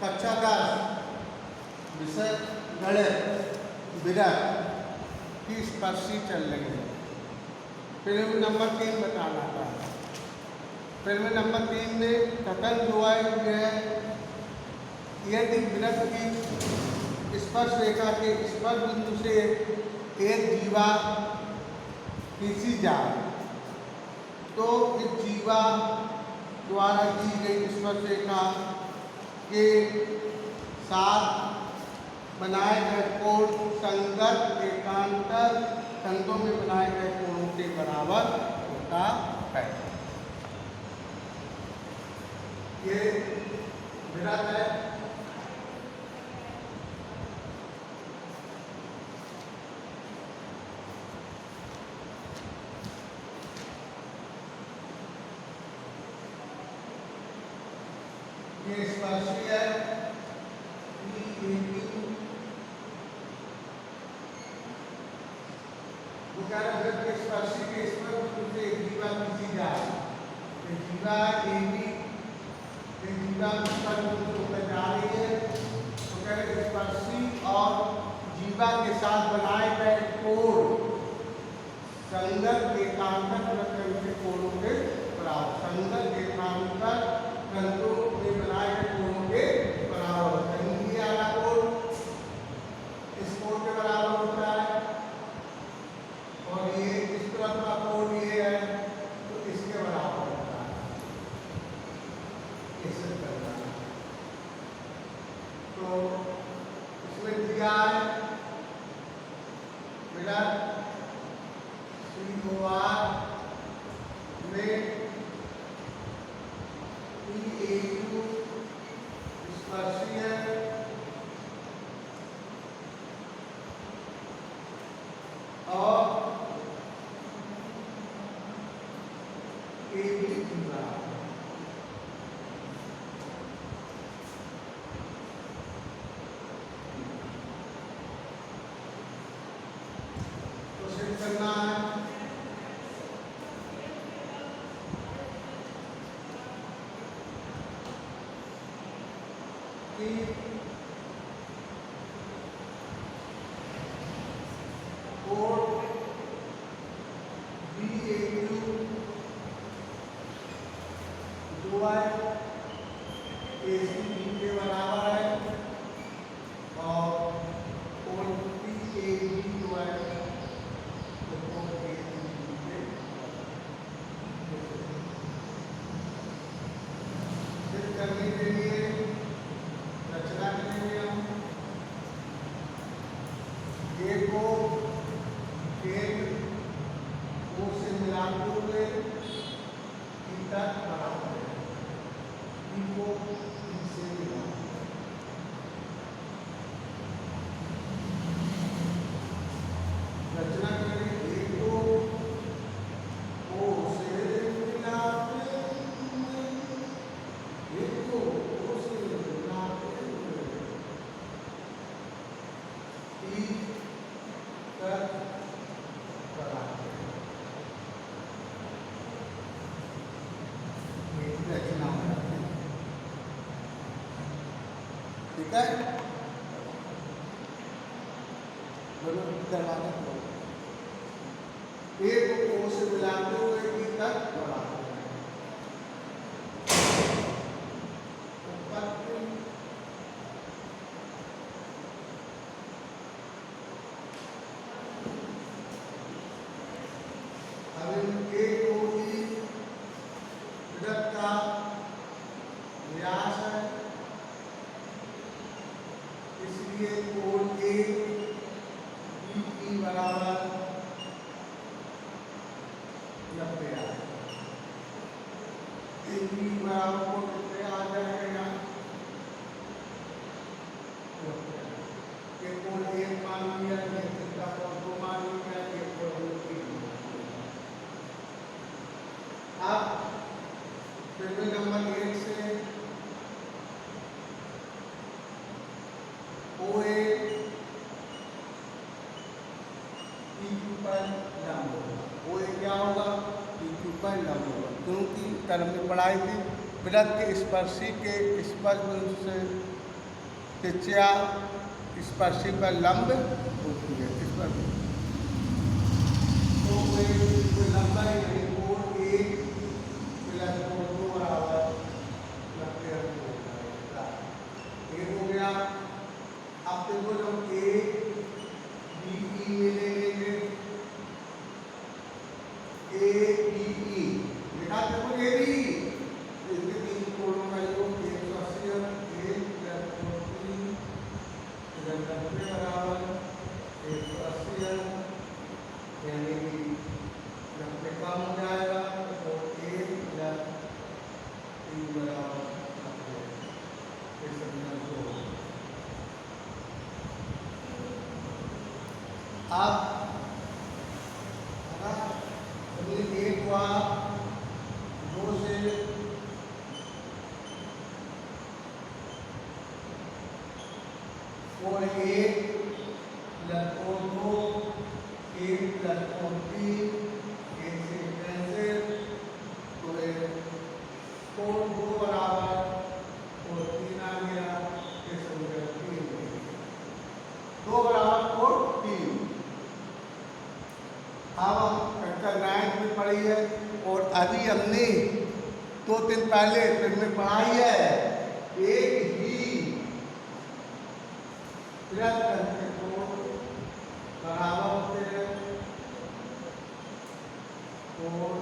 कक्षा 10 विषय गणित विरत की स्पर्शी चल रही है। फिल्म नंबर 3 बताना था। फिल्म नंबर 3 में कथन जो है यदि विरत की स्पर्श रेखा के स्पर्श बिंदु से एक जीवा खींची जाए तो इस जीवा द्वारा की गई स्पर्श रेखा के साथ बनाए गए कोण संगत एकांतर तंतों में बनाए गए कोणों के बराबर होता है। ये विरत है। ये स्पर्शी है स्पर्शी के स्पर्श से जीवा खींची जाए जीवा जीवा होकर जा रही है तो कह रहे स्पर्शी और जीवा के साथ बनाए गए कोण संगत एकांतर के कोणों के बराबर संगत एकांतर तंतों में बनाए गए कोणों के बराबर वाला कोण इस कोण के बराबर होता है और ये इस तरफ का कोण ये है तो इसके बराबर होता है। इसे करना है तो इसमें दिया है विरत COR में PAQ स्पर्शी है और AB जीवा तो सिद्ध करना है कि कोण BAQ जो है ACB के बराबर है और कोण PAB जो है तो कोण ACB के सिद्ध करने के लिए रचना करेंगे हम A को केंद्र O से मिलाते हुए E तक बढ़ाते हैं E को E से मिलाते हैं। रचना करेंगे A को O से मिलाते हुए A को O से मिलाते हुए E तक बढ़ाते हैं। रचना हो जाती है। ठीक है दोनों करवाने को एक को से मिलाते हुए E तक बढ़ाते हैं। विरत का व्यास है इसलिए कोण ABE बराबर 90 ABE बराबर कोण कितने आ जाएगा ये कोण 1 मान लिया का कोण 2 मान लिया ये कोण 3 अब फिल्म नंबर 1 से OA PQ पर लंब होगा। OA क्या होगा PQ पर लंब होगा क्योंकि कल में पढ़ाई थी विरत के स्पर्शी के स्पर्श बिंदु से त्रिज्या स्पर्शी पर लंब होती है। इस पर तो कोई लंबा ही नहीं, कोण 1 प्लस कोण 2 बराबर 90 होता है। ये हो गया। अब देखो जब ए बी ई में ले लेंगे, ए बी ई लिखा देखो ए बी, इनके तीन कोणों का योग 180 1 प्लस कोण 3 90 बराबर 180, यानी कि 90 कम हो जाएगा तो 1 प्लस 3 बराबर 90। ये समीकरण 2। अब एक हुआ 2 से कोण 1 प्लस कोण 2 1 प्लस कोण 3 1 से कैंसिल, तो कोण 2 बराबर कोण 3 आ गया। ये समीकरण 3 2 बराबर कोण 3। अब हम कक्षा 9 में पढ़ी है और अभी हमने 2 दिन पहले फिर में पढ़ाई है एक ही प्लस करके कोण बराबर होते हैं, कोण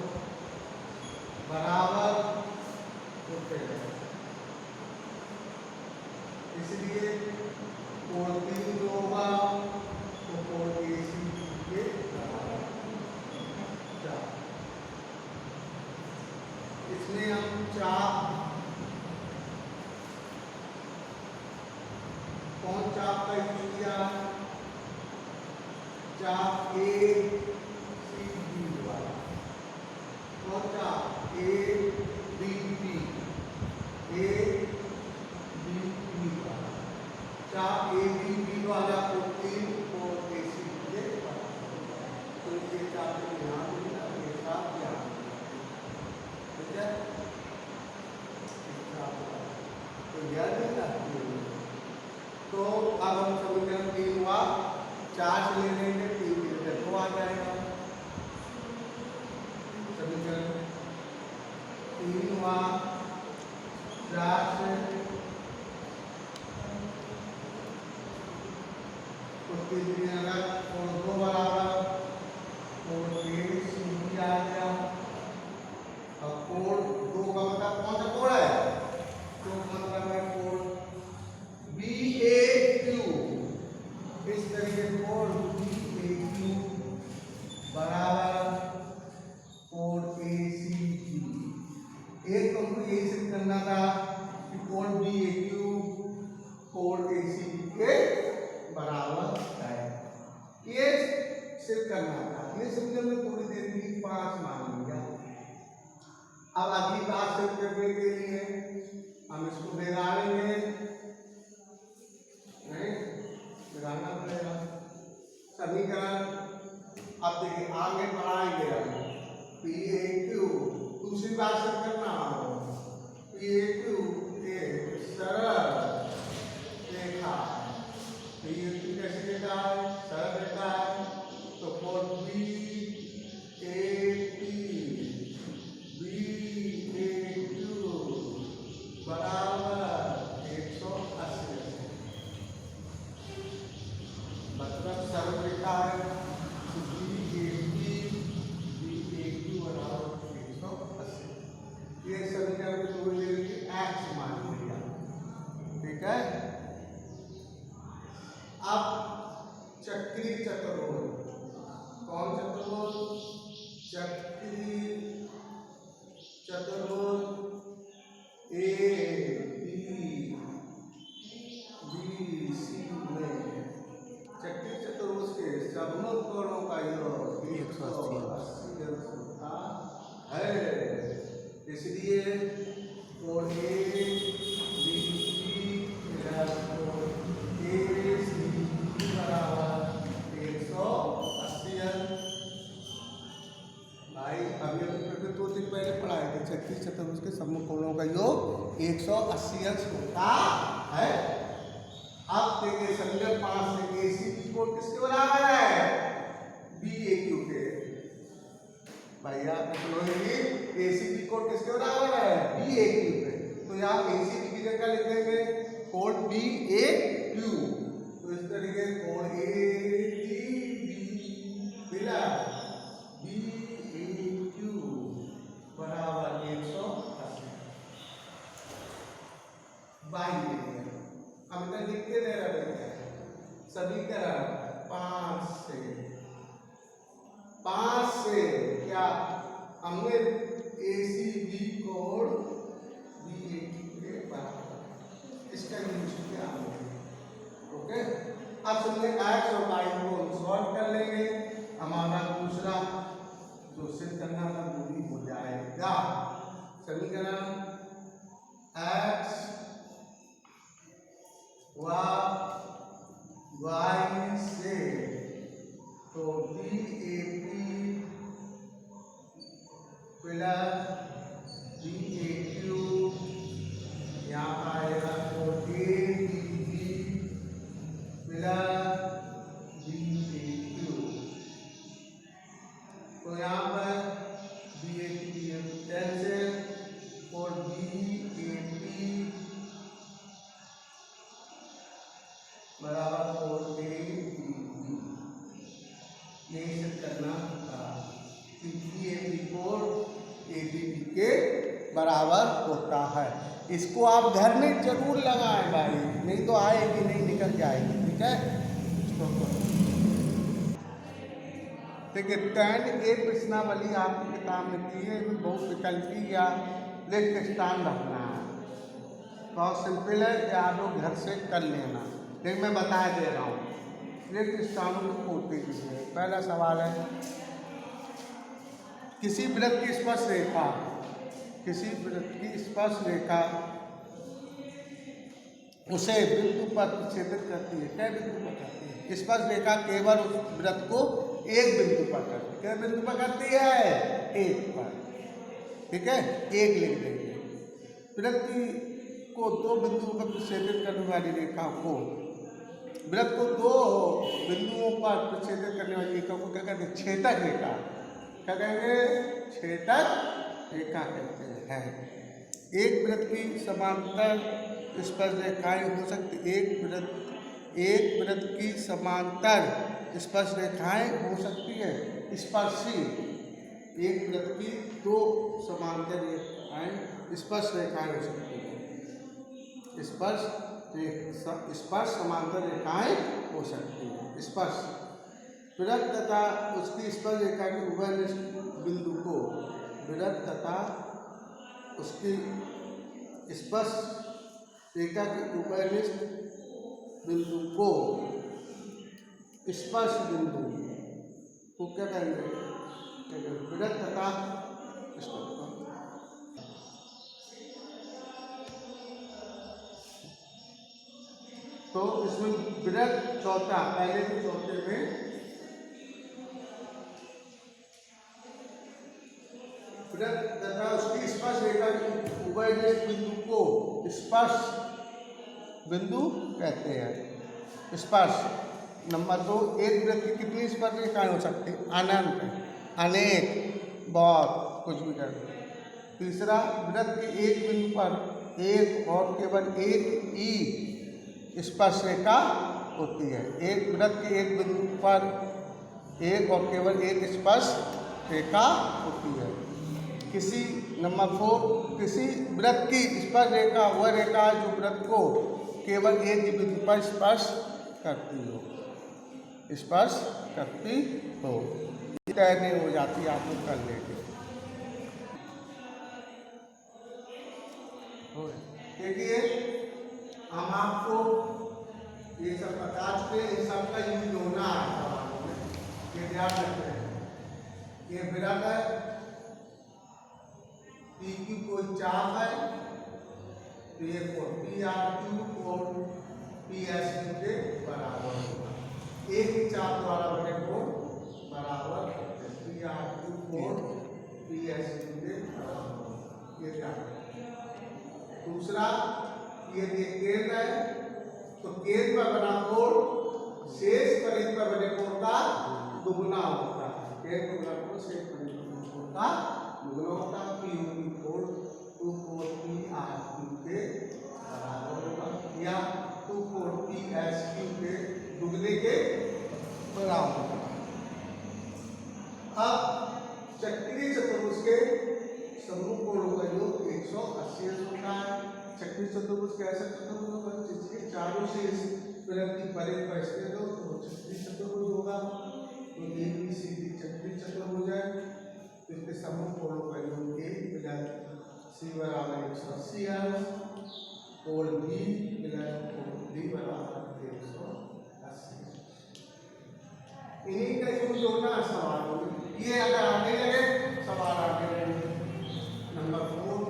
बराबर होते हैं, इसलिए कोण 3 जो होगा तो कोण AC के बराबर। इसमें हम चाप, कौन चाप का यूज किया, चाप ए सी बी वाला, कौन चाप A B B, A B B वाला चाप, ए बी बी वाला को 3 कोण ए सी के बराबर। तो ये चाप यहाँ देना, ये चाप यहाँ, ठीक है, तो याद है। तो अब हम समीकरण 3 हुआ, 4 से ले लेंगे 3 के 2 आ जाएगा। समीकरण 3 हुआ 4 से, तो 3 अगर कोण 2 बराबर कोण AC आ गया। अब कोण 2 का मतलब कौन सा कोण है, तो मतलब है कोण BAQ। इस तरीके से कोण BAQ बराबर कोण ACG। एक तो हमको यही सिद्ध करना था कि कोण BAQ कोण ACG के बराबर है, ये सिद्ध करना था। ये समझने में थोड़ी देर की 5 मान लिया। अब अगली बात सिद्ध करने के लिए हम इसको बिगाड़ेंगे, नहीं बिगाड़ना पड़ेगा समीकरण। अब देखिए आगे बढ़ाएंगे हम PAQ, दूसरी बात सिद्ध करना हो, PAQ एक सरल रेखा, PAQ कैसे देता है, सरल देता है, तो कोण BAQ बराबर 180, मतलब सरल रेखा है, BAQ बराबर 180। ये समीकरण को जोड़ लेंगे, x मान लिया, ठीक है। अब चक्रीय चतुर्भुज, कौन चतुर्भुज, चक्रीय चतुर्भुज ABCD में चक्रीय चतुर्भुज के समकोण कोणों का योग 180 होता है। इसलिए कोण ABCD प्लस कोण ACD बराबर 180। भाई अभी हम 2 दिन पहले पढ़ाए थे, चक्रीय चतुर्भुज के समकोणों का योग 180 होता है। अब देखिए संगत 5 से एसीबी कोड किसके बराबर है? बीएक्यू के। भैया एसीबी कोड किसके बराबर है? बीएक्यू के। तो यहाँ एसीबी की जगह लिख देंगे कोड बीएक्यू। तो इस तरीके कोड बीएक्यू बराबर 180। बाई हम इधर लिख के दे रहे हैं समीकरण 5 से क्या हमने एसीबी कोड बीएक्यू के बराबर इसका यूज किया हमने। ओके, अब हमने एक्स और वाई को सॉल्व कर लेंगे। हमारा दूसरा जो सिद्ध करना था वो भी हो जाएगा। समीकरण एक्स वाई से तो बीएपी प्लस बीएक्यू यहाँ आएगा तो एबीबी प्लस बीएक्यू। तो यहाँ पर बीएपी कैंसिल और बीएपी बराबर 4ABB। यही से करना था कि बीएपी कोड एबीबी के बराबर होता है। इसको आप घर में जरूर लगाएं भाई, नहीं तो आएगी नहीं, निकल जाएगी। ठीक है, देखिए 10A प्रश्नावली आपकी किताब में दी है। इसमें बहुत विकल्पी या लिस्ट स्थान रखना है। बहुत सिंपल है कि आप लोग घर से कर लेना, लेकिन मैं बता दे रहा हूँ लिस्ट स्थानों को पूर्ति कीजिए। पहला सवाल है किसी वृत्त की स्पर्श रेखा, किसी वृत्त की स्पर्श रेखा उसे बिंदु पर प्रतिच्छेदित करती है। क्या बिंदु पर करती है? स्पर्श रेखा केवल उस वृत्त को एक बिंदु पर करती है। क्या बिंदु पर करती है? एक पर। ठीक है, एक लिख देंगे। वृत्त को दो बिंदुओं पर प्रतिच्छेदित करने वाली रेखा को, वृत्त को दो बिंदुओं पर प्रतिच्छेदित करने वाली रेखा को क्या कहते हैं? छेदक रेखा। क्या कहेंगे? छेदक रेखा कहते हैं। एक वृत्त की समांतर स्पर्श रेखाएं हो सकती, एक वृत्त की समांतर स्पर्श रेखाएं हो सकती है। स्पर्शी, एक वृत्त की दो समांतर रेखाएं स्पर्श रेखाएं हो सकती है। स्पर्श समांतर रेखाएं हो सकती है। स्पर्श वृत्त तथा उसकी स्पर्श रेखा के उभयनिष्ठ बिंदु को, वृत्त तथा उसकी स्पर्श रेखा के उभयनिष्ठ बिंदु को, स्पर्श बिंदु को क्या कहेंगे? वृत्त तथा तो इसमें वृत्त चौथा, पहले के चौथे में वृत्त तथा उसकी स्पर्श रेखा के उभयनिष्ठ बिंदु को स्पर्श बिंदु कहते हैं। स्पर्श। नंबर 2, एक वृत्त की कितनी स्पर्श रेखाएं हो सकती है? अनंत, अनेक, बहुत, कुछ भी कर। तीसरा, वृत्त के एक बिंदु पर एक और केवल एक ही स्पर्श रेखा होती है। एक वृत्त के एक बिंदु पर एक और केवल एक स्पर्श रेखा होती है। किसी नंबर 4, किसी वृत्त की स्पर्श रेखा वह रेखा है जो वृत्त को केवल एक ही बिंदु पर स्पर्श करती हो, स्पर्श करती हो। तय नहीं हो जाती, आप लोग कर लेंगे। देखिए हम आपको ये सब बता चुके, इन सब का यूज होना है सवालों में, ये ध्यान रखें। ये वृत्त है, पी की कोई चाप है तो ये PR2 और PS2 के बराबर होगा। एक ही चाप द्वारा बने कोण बराबर PR2 और PS2 के बराबर होगा। ये क्या है? दूसरा, ये केंद्र है, तो केंद्र पर बना कोण शेष परिधि पर बने कोण का दुगुना होता है। केंद्र पर बना कोण शेष परिधि पर बने कोण का दुगुना होता है। POP कोण 2 कोण PRQ के बराबर होगा या 2 कोण PSQ के दुगने के बराबर होगा। अब चक्रीय चतुर्भुज के समूह कोणों का योग 180 होता है। चक्रीय चतुर्भुज कैसा चतुर्भुज होगा जिसके चारों शेष की परिधि पर स्थित हो तो चक्रीय चतुर्भुज होगा। तो ABCD चक्रीय चतुर्भुज है। तो इसके समूह कोणों का योग A प्लस C बराबर 180 है। कोण B प्लस कोण D बराबर 180। इन्हीं का यूज होना सवाल होगा। ये अगर आने लगे सवाल आने लगे। नंबर 4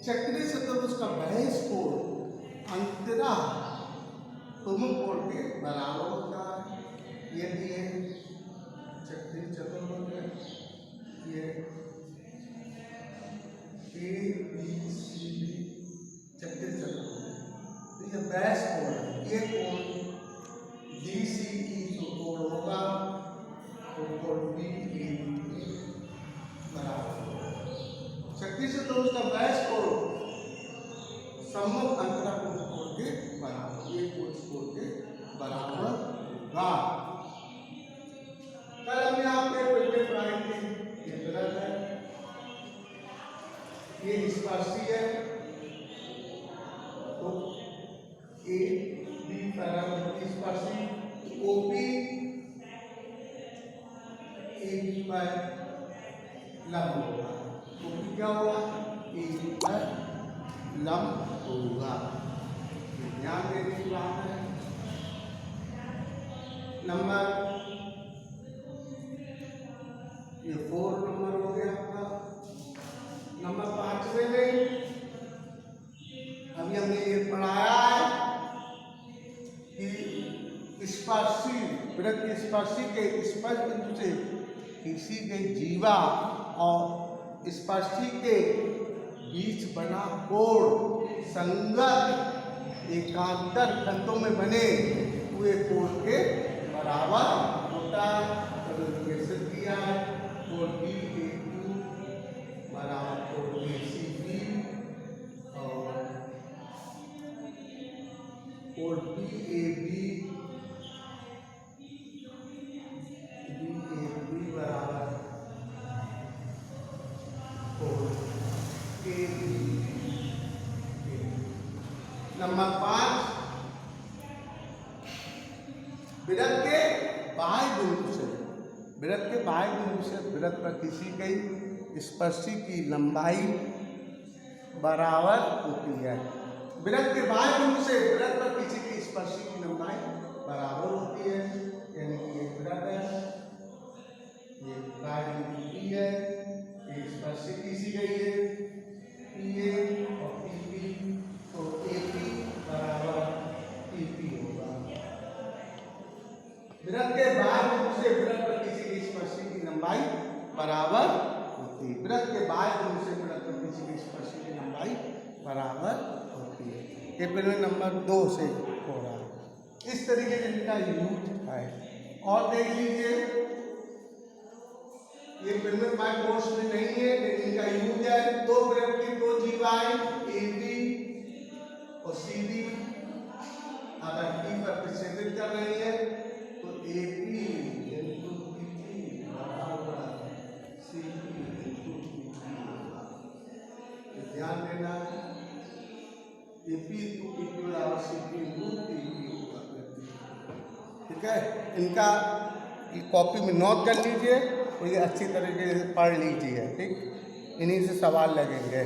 चक्रीय चतुर्भुज का बहिष कोण अंतरा प्रमुख कोण के बराबर होता है। ये दिए चक्रीय चतुर्भुज है। ये ABCD चक्रीय चतुर्भुज तो ये बहिष कोण है। ये कोण DCE जो कोण होगा तो कोण BAB बराबर होगा। चक्रीय चतुर्भुज का बहिष कोण सम्मुख अंतरा प्रमुख कोण के बराबर ये कोण के बराबर होगा। कल हमने आपके पहले पढ़ाई थी ये गलत है। ये स्पर्शी है तो AB बराबर स्पर्शी OP AB पर लंब होगा। OP क्या होगा AB पर लंब होगा। ध्यान देने की बात है। नंबर ये 4 नंबर हो गया आपका। नंबर 5वें में अभी हमने ये पढ़ाया है कि स्पर्शी वृत्त की स्पर्शी के स्पर्श बिंदु से खींची गई जीवा और स्पर्शी के बीच बना कोण संगत एकांतर खंडों में बने हुए कोण के बराबर होता है। तो सिद्ध किया है कोण BAQ बराबर कोण ACB और कोण BAB बराबर कोण AB। नंबर 5 वृत्त के बाह्य बिंदु से वृत्त पर खींची गई स्पर्शी की लंबाई बराबर होती है। वृत्त के बाह्य बिंदु से वृत्त पर खींची गई स्पर्शी की लंबाई बराबर होती है। यानी कि ये वृत्त है ये बाह्य बिंदु P है ये स्पर्शी खींची गई है PA और PP तो AP बराबर PP होगा। वृत्त के बाह्य बिंदु से वृत्त पर खींची गई स्पर्शी की लंबाई बराबर होती है। वृत्त के बाह्य बिंदु से वृत्त पर खींची गई स्पर्शी की लंबाई बराबर होती है। ये फिर नंबर 2 से हो रहा है। इस तरीके से इनका यूज है। और देख लीजिए ये पेमेंट बाय कोर्स में नहीं है लेकिन इनका यूज है। दो वृत्त की दो जीवाएं AB और CD अगर T पर प्रक्षेपित कर रही है तो AP into PP बराबर CD into PP। ध्यान देना AP into PP बराबर CD into PP होगा। ठीक है इनका कॉपी में नोट कर लीजिए और ये अच्छी तरीके से पढ़ लीजिए। ठीक इन्हीं से सवाल लगेंगे।